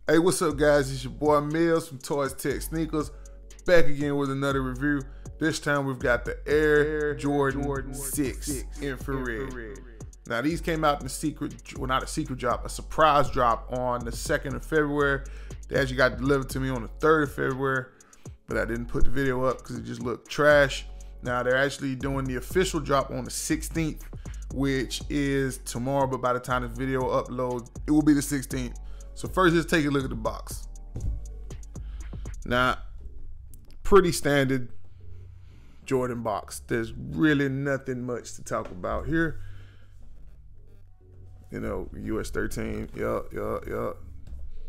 Hey, what's up, guys? It's your boy Mills from Toys Tech Sneakers, back again with another review. This time we've got the Air Jordan 6 Infrared. Now, these came out in a secret, well, not a secret drop, a surprise drop on the 2nd of February. They actually got delivered to me on the 3rd of February, but I didn't put the video up because it just looked trash. Now, they're actually doing the official drop on the 16th, which is tomorrow, but by the time this video uploads, it will be the 16th. So first, let's take a look at the box. Now, pretty standard Jordan box. There's really nothing much to talk about here. You know, US 13, yup.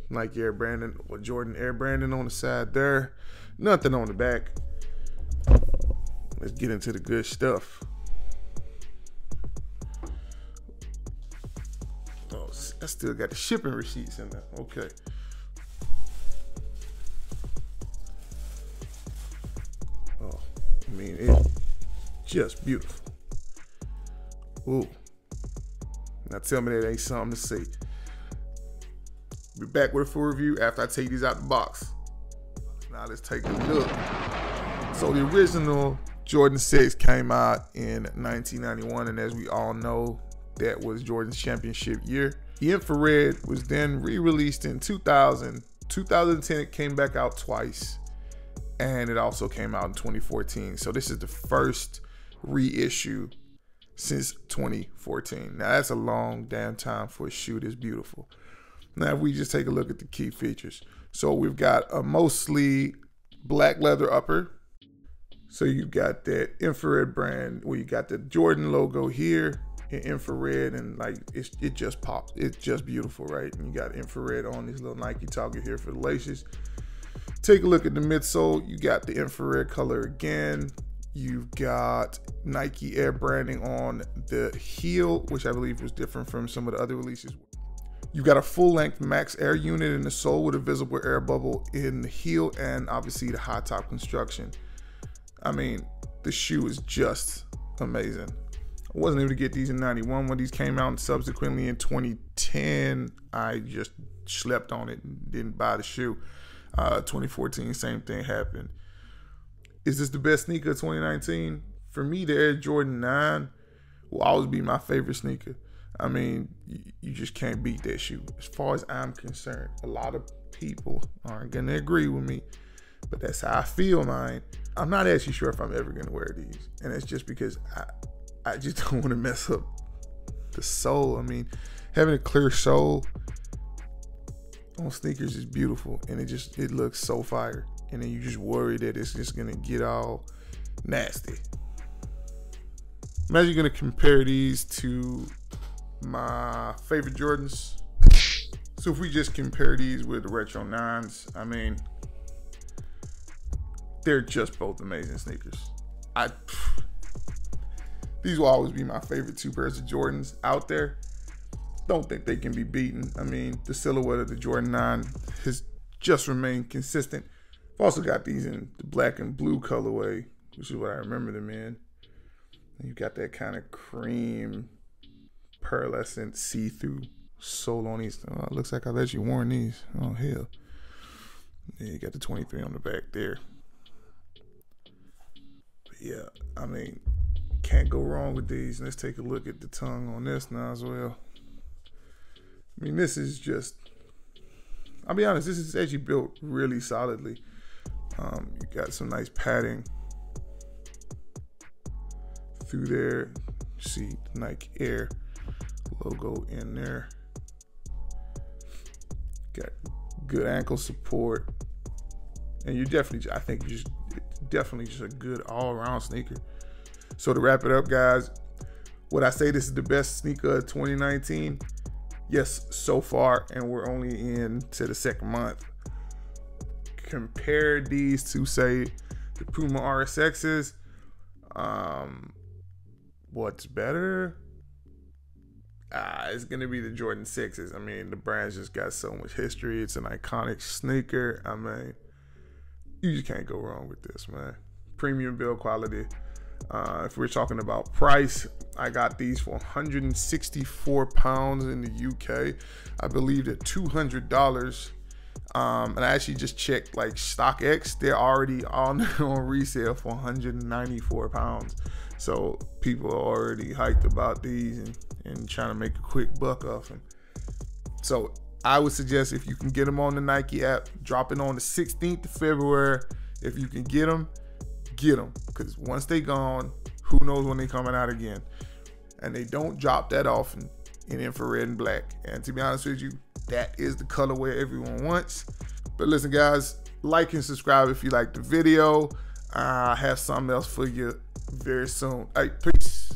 Nike Air branding, or Jordan Air branding on the side there. Nothing on the back. Let's get into the good stuff. Oh, I still got the shipping receipts in there. Okay. Oh, I mean, it's just beautiful. Ooh. Now tell me that ain't something to see. Be back with a full review after I take these out the box. Now let's take a look. So the original Jordan 6 came out in 1991, and as we all know, that was Jordan's championship year. The Infrared was then re-released in 2000. 2010, it came back out twice, and it also came out in 2014. So this is the first reissue since 2014. Now that's a long damn time for a shoe this beautiful. Now if we just take a look at the key features. So we've got a mostly black leather upper. So you've got that Infrared brand where you got the Jordan logo here in infrared, and like it just pops. It's just beautiful, right? And you got infrared on this little Nike target here for the laces. Take a look at the midsole. You got the infrared color again. You've got Nike Air branding on the heel, which I believe was different from some of the other releases. You've got a full-length Max Air unit in the sole with a visible air bubble in the heel, and obviously the high top construction. I mean, the shoe is just amazing. I wasn't able to get these in 91 when these came out, and subsequently in 2010, I just slept on it and didn't buy the shoe. 2014, same thing happened. Is this the best sneaker of 2019? For me, the Air Jordan 9 will always be my favorite sneaker. I mean, you just can't beat that shoe. As far as I'm concerned, a lot of people aren't gonna agree with me, but that's how I feel, man. I'm not actually sure if I'm ever gonna wear these, and it's just because I just don't want to mess up the sole. I mean, having a clear sole on sneakers is beautiful, and it looks so fire. And then you just worry that it's just gonna get all nasty. I'm actually gonna compare these to my favorite Jordans. So if we just compare these with the Retro 9s, I mean, they're just both amazing sneakers. These will always be my favorite two pairs of Jordans out there. Don't think they can be beaten. I mean, the silhouette of the Jordan 9 has just remained consistent. I've also got these in the black and blue colorway, which is what I remember them in. And you've got that kind of cream, pearlescent, see-through sole on these. Oh, it looks like I've actually worn these. Oh, hell. Yeah, you got the 23 on the back there. But yeah, I mean, can't go wrong with these. Let's take a look at the tongue on this now as well. I mean, this is just, I'll be honest, this is actually built really solidly. You got some nice padding through there. You see the Nike Air logo in there. Got good ankle support. And you definitely, I think you just, definitely just a good all-around sneaker. So to wrap it up, guys, would I say this is the best sneaker of 2019? Yes, so far, and we're only into the second month. Compare these to, say, the Puma RSXs. What's better? It's gonna be the Jordan 6s. I mean, the brand's just got so much history. It's an iconic sneaker. I mean, you just can't go wrong with this, man. Premium build quality. If we're talking about price, I got these for 164 pounds in the UK. I believe that $200 And I actually just checked like StockX, they're already on resale for 194 pounds. So people are already hyped about these and trying to make a quick buck off them. So I would suggest, if you can get them on the Nike app, drop it on the 16th of February. If you can get them, because once they gone, who knows when they coming out again. And they don't drop that often in infrared and black. And to be honest with you, that is the colorway everyone wants. But listen, guys, like and subscribe if you like the video. I have something else for you very soon. All right, peace.